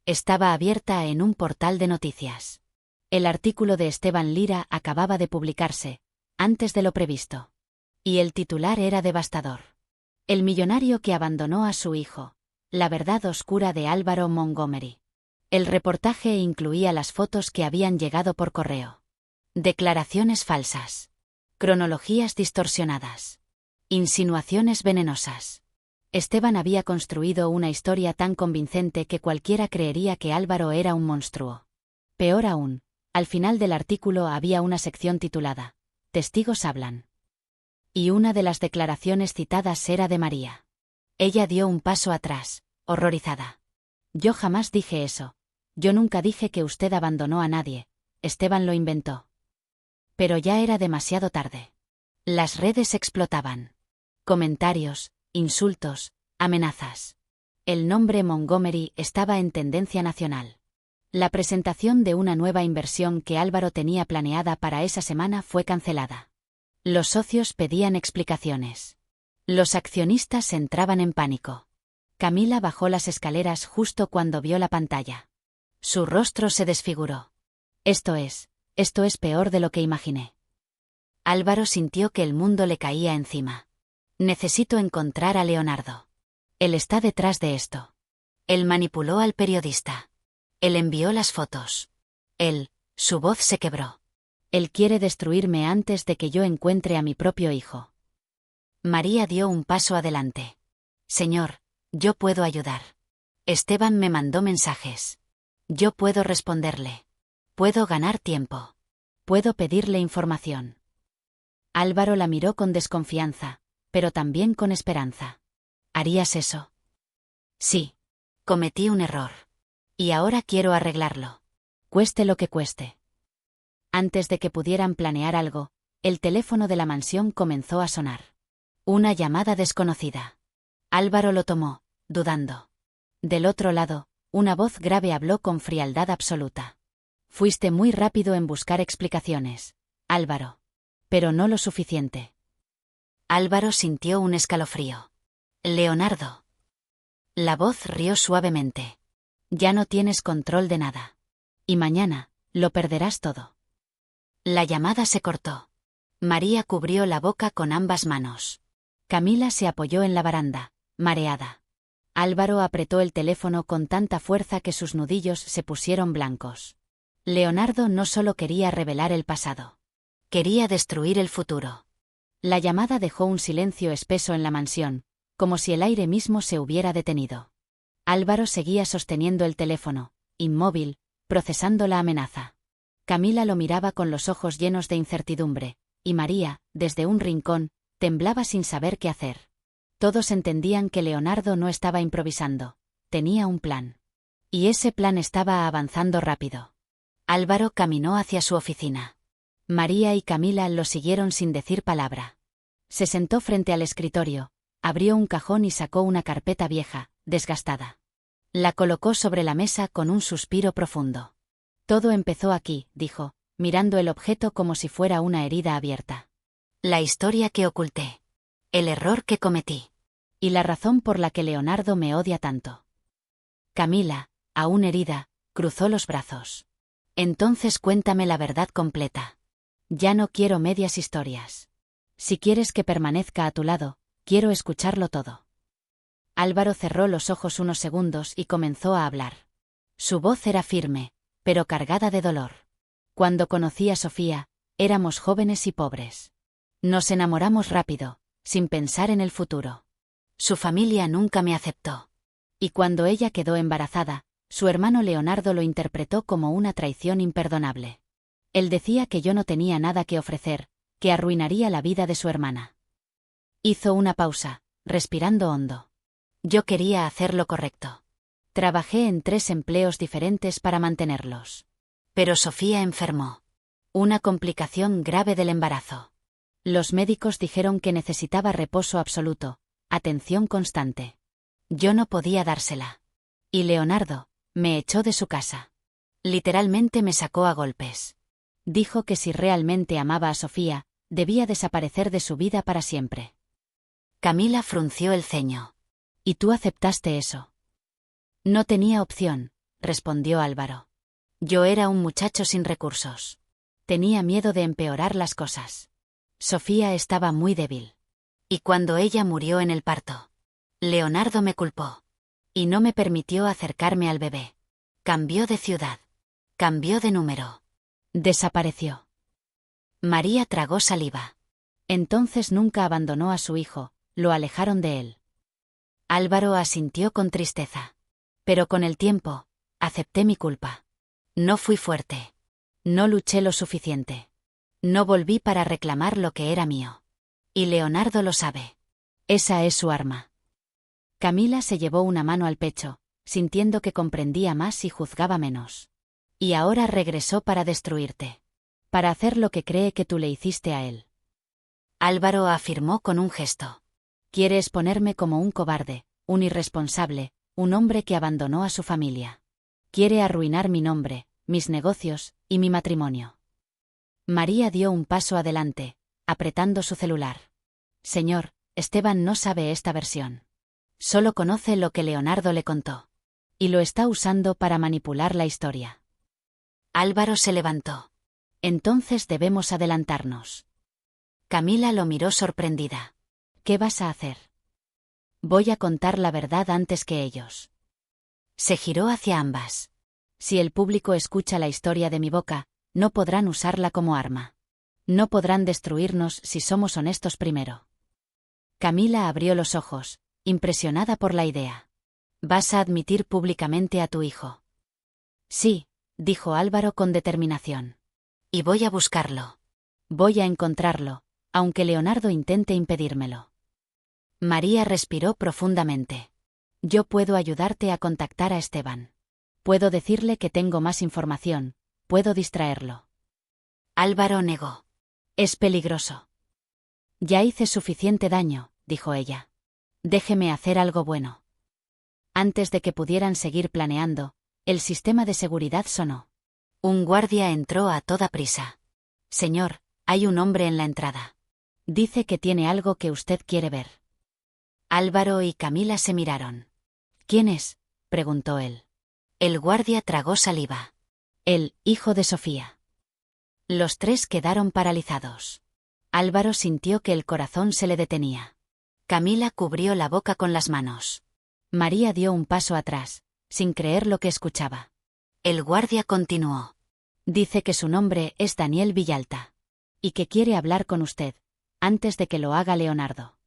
Estaba abierta en un portal de noticias. El artículo de Esteban Lira acababa de publicarse, antes de lo previsto. Y el titular era devastador. El millonario que abandonó a su hijo. La verdad oscura de Álvaro Montgomery. El reportaje incluía las fotos que habían llegado por correo. Declaraciones falsas. Cronologías distorsionadas. Insinuaciones venenosas. Esteban había construido una historia tan convincente que cualquiera creería que Álvaro era un monstruo. Peor aún, al final del artículo había una sección titulada Testigos hablan. Y una de las declaraciones citadas era de María. Ella dio un paso atrás, horrorizada. Yo jamás dije eso. Yo nunca dije que usted abandonó a nadie. Esteban lo inventó. Pero ya era demasiado tarde. Las redes explotaban. Comentarios, insultos, amenazas. El nombre Montgomery estaba en tendencia nacional. La presentación de una nueva inversión que Álvaro tenía planeada para esa semana fue cancelada. Los socios pedían explicaciones. Los accionistas entraban en pánico. Camila bajó las escaleras justo cuando vio la pantalla. Su rostro se desfiguró. Esto es peor de lo que imaginé. Álvaro sintió que el mundo le caía encima. Necesito encontrar a Leonardo. Él está detrás de esto. Él manipuló al periodista. Él envió las fotos. Su voz se quebró. Él quiere destruirme antes de que yo encuentre a mi propio hijo. María dio un paso adelante. Señor, yo puedo ayudar. Esteban me mandó mensajes. Yo puedo responderle. Puedo ganar tiempo. Puedo pedirle información. Álvaro la miró con desconfianza, pero también con esperanza. ¿Harías eso? Sí. Cometí un error. Y ahora quiero arreglarlo. Cueste lo que cueste. Antes de que pudieran planear algo, el teléfono de la mansión comenzó a sonar. Una llamada desconocida. Álvaro lo tomó, dudando. Del otro lado, una voz grave habló con frialdad absoluta. Fuiste muy rápido en buscar explicaciones, Álvaro. Pero no lo suficiente. Álvaro sintió un escalofrío. Leonardo. La voz rió suavemente. Ya no tienes control de nada. Y mañana, Lo perderás todo. La llamada se cortó. María cubrió la boca con ambas manos. Camila se apoyó en la baranda, mareada. Álvaro apretó el teléfono con tanta fuerza que sus nudillos se pusieron blancos. Leonardo no solo quería revelar el pasado. Quería destruir el futuro. La llamada dejó un silencio espeso en la mansión, como si el aire mismo se hubiera detenido. Álvaro seguía sosteniendo el teléfono, inmóvil, procesando la amenaza. Camila lo miraba con los ojos llenos de incertidumbre, y María, desde un rincón, temblaba sin saber qué hacer. Todos entendían que Leonardo no estaba improvisando, tenía un plan. Y ese plan estaba avanzando rápido. Álvaro caminó hacia su oficina. María y Camila lo siguieron sin decir palabra. Se sentó frente al escritorio, abrió un cajón y sacó una carpeta vieja, desgastada. La colocó sobre la mesa con un suspiro profundo. Todo empezó aquí, dijo, mirando el objeto como si fuera una herida abierta. La historia que oculté. El error que cometí. Y la razón por la que Leonardo me odia tanto. Camila, aún herida, cruzó los brazos. Entonces cuéntame la verdad completa. Ya no quiero medias historias. Si quieres que permanezca a tu lado, quiero escucharlo todo. Álvaro cerró los ojos unos segundos y comenzó a hablar. Su voz era firme, pero cargada de dolor. Cuando conocí a Sofía, éramos jóvenes y pobres. Nos enamoramos rápido, sin pensar en el futuro. Su familia nunca me aceptó. Y cuando ella quedó embarazada, su hermano Leonardo lo interpretó como una traición imperdonable. Él decía que yo no tenía nada que ofrecer, que arruinaría la vida de su hermana. Hizo una pausa, respirando hondo. Yo quería hacer lo correcto. Trabajé en 3 empleos diferentes para mantenerlos. Pero Sofía enfermó. Una complicación grave del embarazo. Los médicos dijeron que necesitaba reposo absoluto, atención constante. Yo no podía dársela. Y Leonardo me echó de su casa. Literalmente me sacó a golpes. Dijo que si realmente amaba a Sofía, debía desaparecer de su vida para siempre. Camila frunció el ceño. ¿Y tú aceptaste eso? No tenía opción, respondió Álvaro. Yo era un muchacho sin recursos. Tenía miedo de empeorar las cosas. Sofía estaba muy débil. Y cuando ella murió en el parto, Leonardo me culpó. Y no me permitió acercarme al bebé. Cambió de ciudad. Cambió de número. Desapareció. María tragó saliva. Entonces nunca abandonó a su hijo, lo alejaron de él. Álvaro asintió con tristeza. Pero con el tiempo, acepté mi culpa. No fui fuerte. No luché lo suficiente. No volví para reclamar lo que era mío. Y Leonardo lo sabe. Esa es su arma. Camila se llevó una mano al pecho, sintiendo que comprendía más y juzgaba menos. Y ahora regresó para destruirte. Para hacer lo que cree que tú le hiciste a él. Álvaro afirmó con un gesto. Quiere exponerme como un cobarde, un irresponsable, un hombre que abandonó a su familia. Quiere arruinar mi nombre, mis negocios y mi matrimonio. María dio un paso adelante, apretando su celular. Señor, Esteban no sabe esta versión. Solo conoce lo que Leonardo le contó. Y lo está usando para manipular la historia. Álvaro se levantó. Entonces debemos adelantarnos. Camila lo miró sorprendida. ¿Qué vas a hacer? Voy a contar la verdad antes que ellos. Se giró hacia ambas. Si el público escucha la historia de mi boca, no podrán usarla como arma. No podrán destruirnos si somos honestos primero. Camila abrió los ojos, impresionada por la idea. ¿Vas a admitir públicamente a tu hijo? Sí, dijo Álvaro con determinación. Y voy a buscarlo. Voy a encontrarlo, aunque Leonardo intente impedírmelo. María respiró profundamente. Yo puedo ayudarte a contactar a Esteban. Puedo decirle que tengo más información, puedo distraerlo. Álvaro negó. Es peligroso. Ya hice suficiente daño, dijo ella. Déjeme hacer algo bueno. Antes de que pudieran seguir planeando, el sistema de seguridad sonó. Un guardia entró a toda prisa. Señor, hay un hombre en la entrada. Dice que tiene algo que usted quiere ver. Álvaro y Camila se miraron. ¿Quién es?, preguntó él. El guardia tragó saliva. El hijo de Sofía. Los tres quedaron paralizados. Álvaro sintió que el corazón se le detenía. Camila cubrió la boca con las manos. María dio un paso atrás, sin creer lo que escuchaba. El guardia continuó. Dice que su nombre es Daniel Villalta. Y que quiere hablar con usted, antes de que lo haga Leonardo.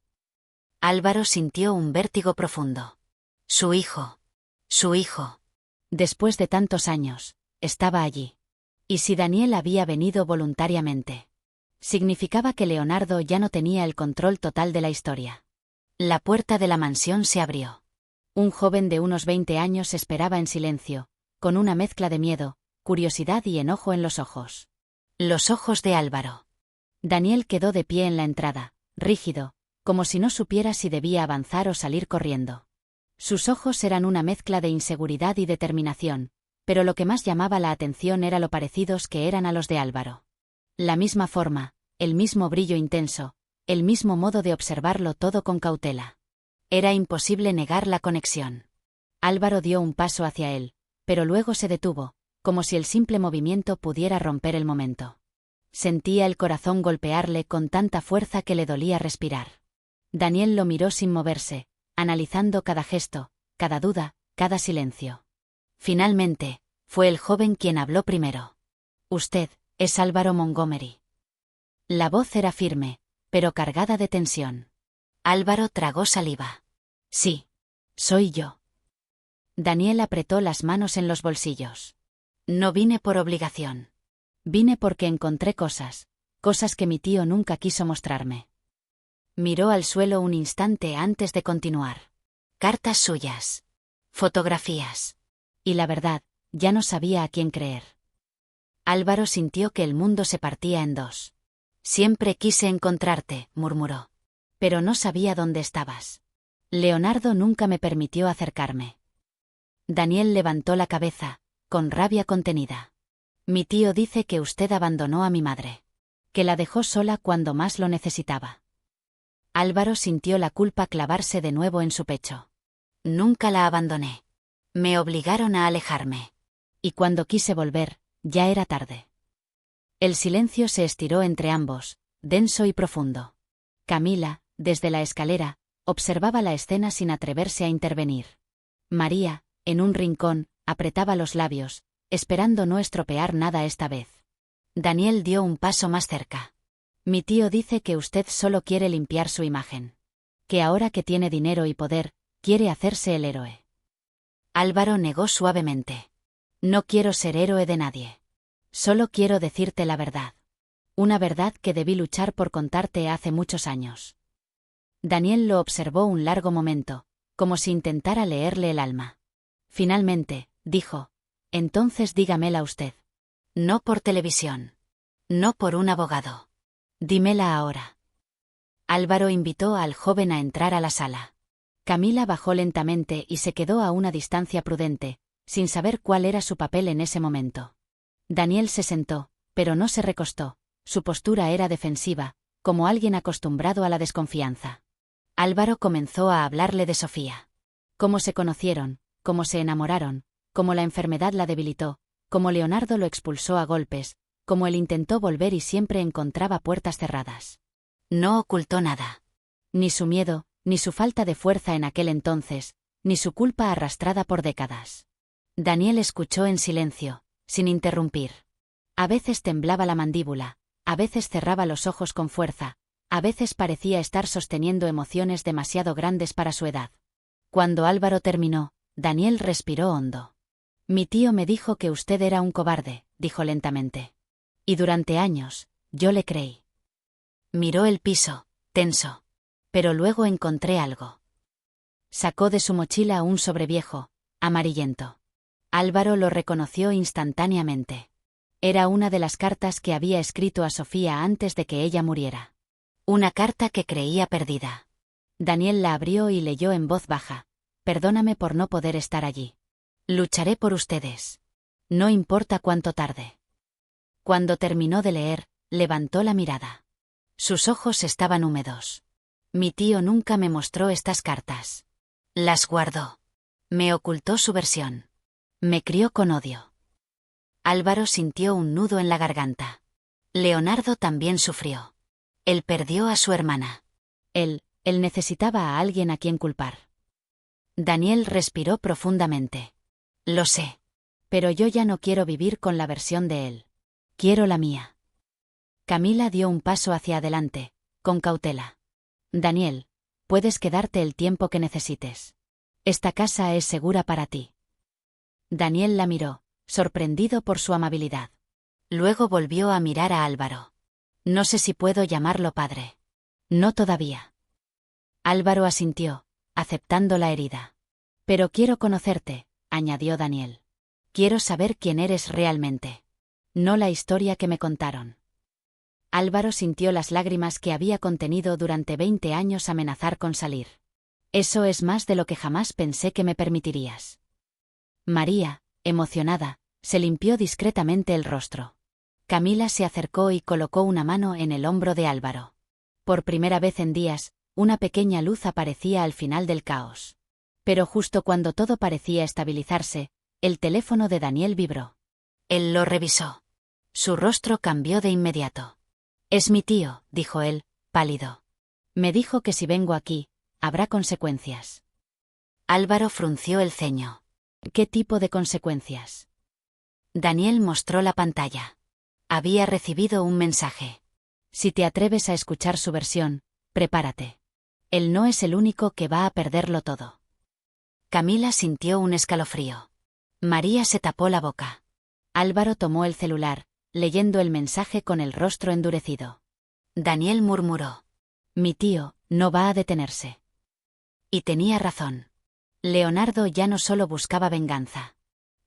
Álvaro sintió un vértigo profundo. Su hijo. Su hijo. Después de tantos años, estaba allí. ¿Y si Daniel había venido voluntariamente? Significaba que Leonardo ya no tenía el control total de la historia. La puerta de la mansión se abrió. Un joven de unos 20 años esperaba en silencio, con una mezcla de miedo, curiosidad y enojo en los ojos. Los ojos de Álvaro. Daniel quedó de pie en la entrada, rígido, como si no supiera si debía avanzar o salir corriendo. Sus ojos eran una mezcla de inseguridad y determinación, pero lo que más llamaba la atención era lo parecidos que eran a los de Álvaro. La misma forma, el mismo brillo intenso, el mismo modo de observarlo todo con cautela. Era imposible negar la conexión. Álvaro dio un paso hacia él, pero luego se detuvo, como si el simple movimiento pudiera romper el momento. Sentía el corazón golpearle con tanta fuerza que le dolía respirar. Daniel lo miró sin moverse, analizando cada gesto, cada duda, cada silencio. Finalmente, fue el joven quien habló primero. Usted, es Álvaro Montgomery. La voz era firme, pero cargada de tensión. Álvaro tragó saliva. Sí, soy yo. Daniel apretó las manos en los bolsillos. No vine por obligación. Vine porque encontré cosas que mi tío nunca quiso mostrarme. Miró al suelo un instante antes de continuar. Cartas suyas. Fotografías. Y la verdad, ya no sabía a quién creer. Álvaro sintió que el mundo se partía en dos. Siempre quise encontrarte, murmuró. Pero no sabía dónde estabas. Leonardo nunca me permitió acercarme. Daniel levantó la cabeza, con rabia contenida. Mi tío dice que usted abandonó a mi madre. Que la dejó sola cuando más lo necesitaba. Álvaro sintió la culpa clavarse de nuevo en su pecho. Nunca la abandoné. Me obligaron a alejarme. Y cuando quise volver, ya era tarde. El silencio se estiró entre ambos, denso y profundo. Camila, desde la escalera, observaba la escena sin atreverse a intervenir. María, en un rincón, apretaba los labios, esperando no estropear nada esta vez. Daniel dio un paso más cerca. Mi tío dice que usted solo quiere limpiar su imagen. Que ahora que tiene dinero y poder, quiere hacerse el héroe. Álvaro negó suavemente. No quiero ser héroe de nadie. Solo quiero decirte la verdad. Una verdad que debí luchar por contarte hace muchos años. Daniel lo observó un largo momento, como si intentara leerle el alma. Finalmente, dijo, entonces dígamela usted. No por televisión. No por un abogado. Dímela ahora. Álvaro invitó al joven a entrar a la sala. Camila bajó lentamente y se quedó a una distancia prudente, sin saber cuál era su papel en ese momento. Daniel se sentó, pero no se recostó, su postura era defensiva, como alguien acostumbrado a la desconfianza. Álvaro comenzó a hablarle de Sofía. Cómo se conocieron, cómo se enamoraron, cómo la enfermedad la debilitó, cómo Leonardo lo expulsó a golpes, cómo él intentó volver y siempre encontraba puertas cerradas. No ocultó nada. Ni su miedo, ni su falta de fuerza en aquel entonces, ni su culpa arrastrada por décadas. Daniel escuchó en silencio, sin interrumpir. A veces temblaba la mandíbula, a veces cerraba los ojos con fuerza, a veces parecía estar sosteniendo emociones demasiado grandes para su edad. Cuando Álvaro terminó, Daniel respiró hondo. Mi tío me dijo que usted era un cobarde, dijo lentamente. Y durante años, yo le creí. Miró el piso, tenso. Pero luego encontré algo. Sacó de su mochila un sobreviejo, amarillento. Álvaro lo reconoció instantáneamente. Era una de las cartas que había escrito a Sofía antes de que ella muriera. Una carta que creía perdida. Daniel la abrió y leyó en voz baja. Perdóname por no poder estar allí. Lucharé por ustedes. No importa cuánto tarde. Cuando terminó de leer, levantó la mirada. Sus ojos estaban húmedos. Mi tío nunca me mostró estas cartas. Las guardó. Me ocultó su versión. Me crió con odio. Álvaro sintió un nudo en la garganta. Leonardo también sufrió. Él perdió a su hermana. Él necesitaba a alguien a quien culpar. Daniel respiró profundamente. Lo sé. Pero yo ya no quiero vivir con la versión de él. Quiero la mía. Camila dio un paso hacia adelante, con cautela. Daniel, puedes quedarte el tiempo que necesites. Esta casa es segura para ti. Daniel la miró, sorprendido por su amabilidad. Luego volvió a mirar a Álvaro. No sé si puedo llamarlo padre. No todavía. Álvaro asintió, aceptando la herida. Pero quiero conocerte, añadió Daniel. Quiero saber quién eres realmente. No la historia que me contaron. Álvaro sintió las lágrimas que había contenido durante 20 años amenazar con salir. Eso es más de lo que jamás pensé que me permitirías. María, emocionada, se limpió discretamente el rostro. Camila se acercó y colocó una mano en el hombro de Álvaro. Por primera vez en días, una pequeña luz aparecía al final del caos. Pero justo cuando todo parecía estabilizarse, el teléfono de Daniel vibró. Él lo revisó. Su rostro cambió de inmediato. Es mi tío, dijo él, pálido. Me dijo que si vengo aquí, habrá consecuencias. Álvaro frunció el ceño. ¿Qué tipo de consecuencias? Daniel mostró la pantalla. Había recibido un mensaje. Si te atreves a escuchar su versión, prepárate. Él no es el único que va a perderlo todo. Camila sintió un escalofrío. María se tapó la boca. Álvaro tomó el celular, leyendo el mensaje con el rostro endurecido. Daniel murmuró. Mi tío no va a detenerse. Y tenía razón. Leonardo ya no solo buscaba venganza.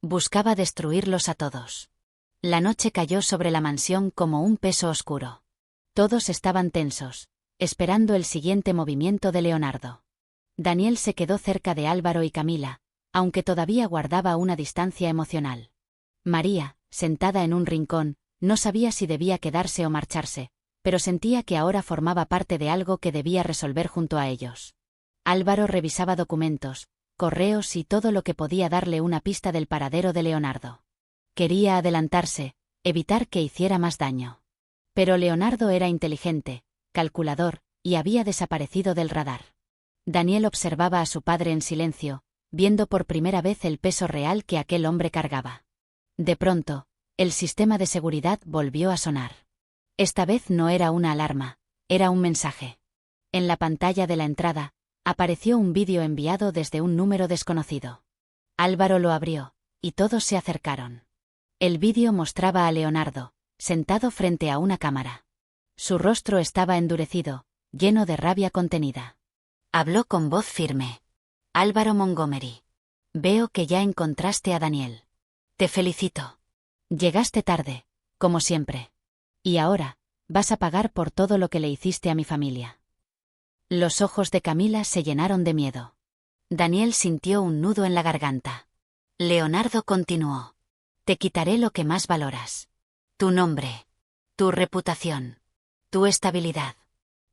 Buscaba destruirlos a todos. La noche cayó sobre la mansión como un peso oscuro. Todos estaban tensos, esperando el siguiente movimiento de Leonardo. Daniel se quedó cerca de Álvaro y Camila, aunque todavía guardaba una distancia emocional. María, sentada en un rincón, no sabía si debía quedarse o marcharse, pero sentía que ahora formaba parte de algo que debía resolver junto a ellos. Álvaro revisaba documentos, correos y todo lo que podía darle una pista del paradero de Leonardo. Quería adelantarse, evitar que hiciera más daño. Pero Leonardo era inteligente, calculador, y había desaparecido del radar. Daniel observaba a su padre en silencio, viendo por primera vez el peso real que aquel hombre cargaba. De pronto, el sistema de seguridad volvió a sonar. Esta vez no era una alarma, era un mensaje. En la pantalla de la entrada, apareció un vídeo enviado desde un número desconocido. Álvaro lo abrió, y todos se acercaron. El vídeo mostraba a Leonardo, sentado frente a una cámara. Su rostro estaba endurecido, lleno de rabia contenida. Habló con voz firme. Álvaro Montgomery. Veo que ya encontraste a Daniel. Te felicito. Llegaste tarde, como siempre. Y ahora, vas a pagar por todo lo que le hiciste a mi familia. Los ojos de Camila se llenaron de miedo. Daniel sintió un nudo en la garganta. Leonardo continuó. Te quitaré lo que más valoras. Tu nombre. Tu reputación. Tu estabilidad.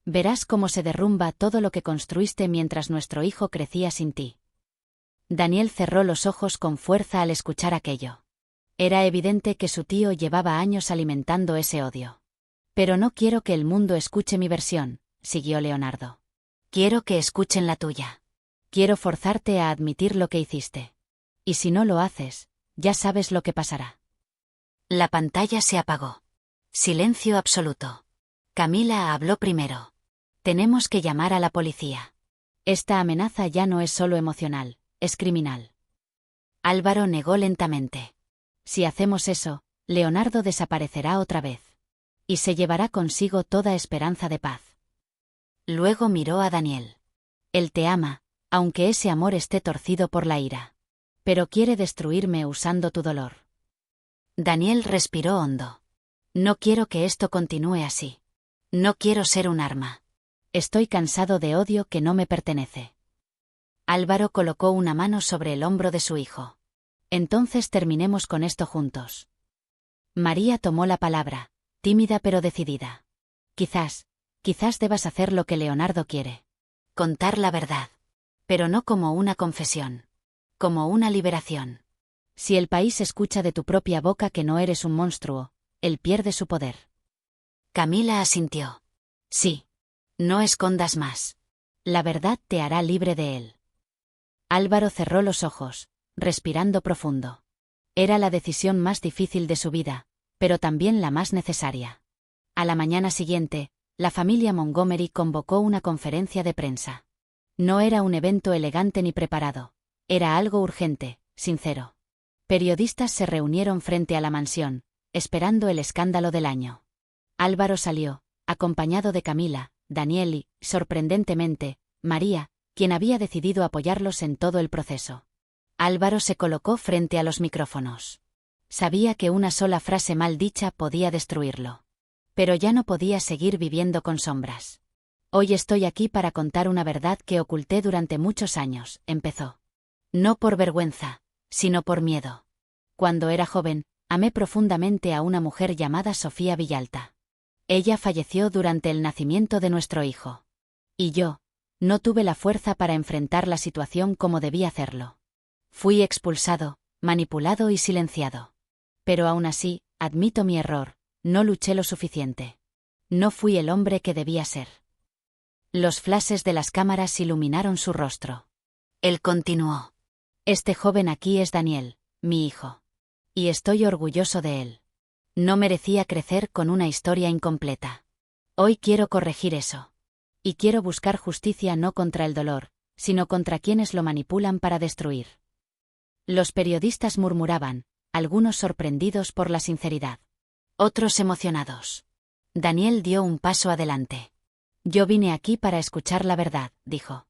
Verás cómo se derrumba todo lo que construiste mientras nuestro hijo crecía sin ti. Daniel cerró los ojos con fuerza al escuchar aquello. Era evidente que su tío llevaba años alimentando ese odio. Pero no quiero que el mundo escuche mi versión, siguió Leonardo. Quiero que escuchen la tuya. Quiero forzarte a admitir lo que hiciste. Y si no lo haces, ya sabes lo que pasará. La pantalla se apagó. Silencio absoluto. Camila habló primero. Tenemos que llamar a la policía. Esta amenaza ya no es solo emocional, es criminal. Álvaro negó lentamente. Si hacemos eso, Leonardo desaparecerá otra vez. Y se llevará consigo toda esperanza de paz. Luego miró a Daniel. Él te ama, aunque ese amor esté torcido por la ira. Pero quiere destruirme usando tu dolor. Daniel respiró hondo. No quiero que esto continúe así. No quiero ser un arma. Estoy cansado de odio que no me pertenece. Álvaro colocó una mano sobre el hombro de su hijo. Entonces terminemos con esto juntos. María tomó la palabra, tímida pero decidida. Quizás debas hacer lo que Leonardo quiere. Contar la verdad. Pero no como una confesión. Como una liberación. Si el país escucha de tu propia boca que no eres un monstruo, él pierde su poder. Camila asintió. Sí. No escondas más. La verdad te hará libre de él. Álvaro cerró los ojos, respirando profundo. Era la decisión más difícil de su vida, pero también la más necesaria. A la mañana siguiente, la familia Montgomery convocó una conferencia de prensa. No era un evento elegante ni preparado. Era algo urgente, sincero. Periodistas se reunieron frente a la mansión, esperando el escándalo del año. Álvaro salió, acompañado de Camila, Daniel y, sorprendentemente, María, quien había decidido apoyarlos en todo el proceso. Álvaro se colocó frente a los micrófonos. Sabía que una sola frase mal dicha podía destruirlo. Pero ya no podía seguir viviendo con sombras. Hoy estoy aquí para contar una verdad que oculté durante muchos años, empezó. No por vergüenza, sino por miedo. Cuando era joven, amé profundamente a una mujer llamada Sofía Villalta. Ella falleció durante el nacimiento de nuestro hijo. Y yo, no tuve la fuerza para enfrentar la situación como debía hacerlo. Fui expulsado, manipulado y silenciado. Pero aún así, admito mi error, no luché lo suficiente. No fui el hombre que debía ser. Los flashes de las cámaras iluminaron su rostro. Él continuó. Este joven aquí es Daniel, mi hijo. Y estoy orgulloso de él. No merecía crecer con una historia incompleta. Hoy quiero corregir eso. Y quiero buscar justicia no contra el dolor, sino contra quienes lo manipulan para destruir. Los periodistas murmuraban, algunos sorprendidos por la sinceridad. Otros emocionados. Daniel dio un paso adelante. Yo vine aquí para escuchar la verdad, dijo.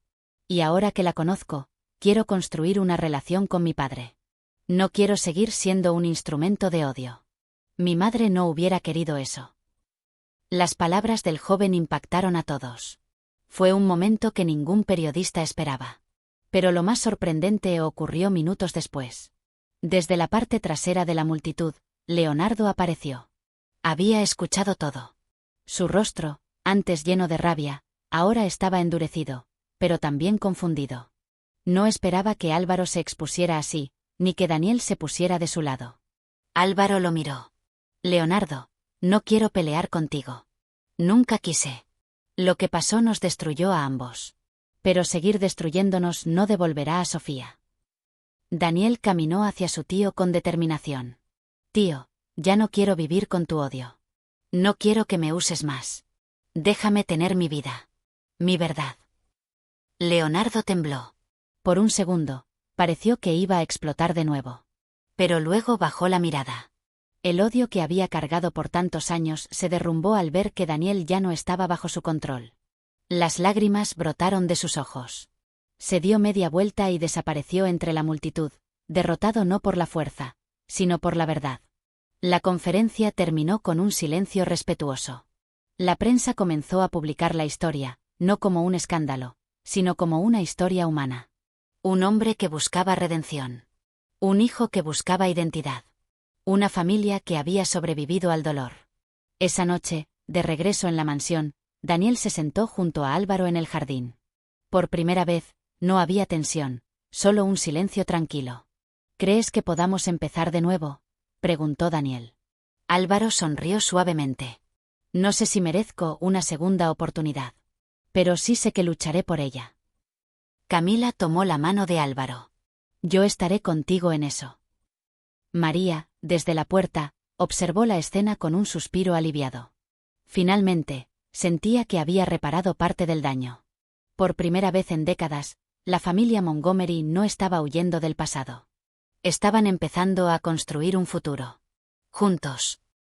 Y ahora que la conozco, quiero construir una relación con mi padre. No quiero seguir siendo un instrumento de odio. Mi madre no hubiera querido eso. Las palabras del joven impactaron a todos. Fue un momento que ningún periodista esperaba. Pero lo más sorprendente ocurrió minutos después. Desde la parte trasera de la multitud, Leonardo apareció. Había escuchado todo. Su rostro, antes lleno de rabia, ahora estaba endurecido, pero también confundido. No esperaba que Álvaro se expusiera así, ni que Daniel se pusiera de su lado. Álvaro lo miró. Leonardo, no quiero pelear contigo. Nunca quise. Lo que pasó nos destruyó a ambos. Pero seguir destruyéndonos no devolverá a Sofía. Daniel caminó hacia su tío con determinación. Tío, ya no quiero vivir con tu odio. No quiero que me uses más. Déjame tener mi vida. Mi verdad. Leonardo tembló. Por un segundo, pareció que iba a explotar de nuevo. Pero luego bajó la mirada. El odio que había cargado por tantos años se derrumbó al ver que Daniel ya no estaba bajo su control. Las lágrimas brotaron de sus ojos. Se dio media vuelta y desapareció entre la multitud, derrotado no por la fuerza, sino por la verdad. La conferencia terminó con un silencio respetuoso. La prensa comenzó a publicar la historia, no como un escándalo, sino como una historia humana. Un hombre que buscaba redención. Un hijo que buscaba identidad. Una familia que había sobrevivido al dolor. Esa noche, de regreso en la mansión, Daniel se sentó junto a Álvaro en el jardín. Por primera vez, no había tensión, solo un silencio tranquilo. ¿Crees que podamos empezar de nuevo?, preguntó Daniel. Álvaro sonrió suavemente. No sé si merezco una segunda oportunidad. Pero sí sé que lucharé por ella. Camila tomó la mano de Álvaro. Yo estaré contigo en eso. María, desde la puerta, observó la escena con un suspiro aliviado. Finalmente, sentía que había reparado parte del daño. Por primera vez en décadas, la familia Montgomery no estaba huyendo del pasado. Estaban empezando a construir un futuro. Juntos.